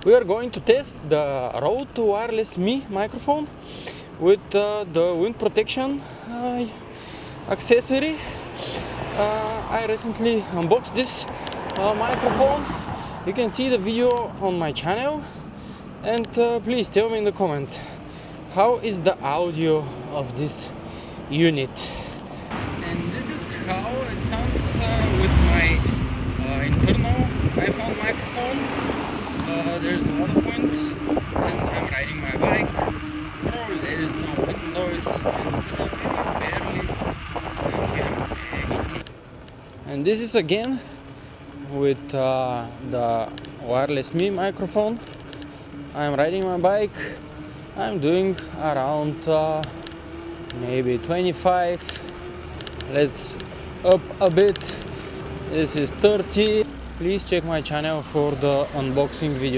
We are going to test the Røde wireless Me microphone with the wind protection accessory. I recently unboxed this microphone. You can see the video on my channel, and please tell me in the comments, how is the audio of this unit? And this is how it sounds with my internal iPhone microphone. There's a water point and I'm riding my bike. Probably there is some wind noise and barely hear anything. And this is again with the wireless Me microphone. I'm riding my bike. I'm doing around maybe 25. Let's up a bit. This is 30. Please check my channel for the unboxing video.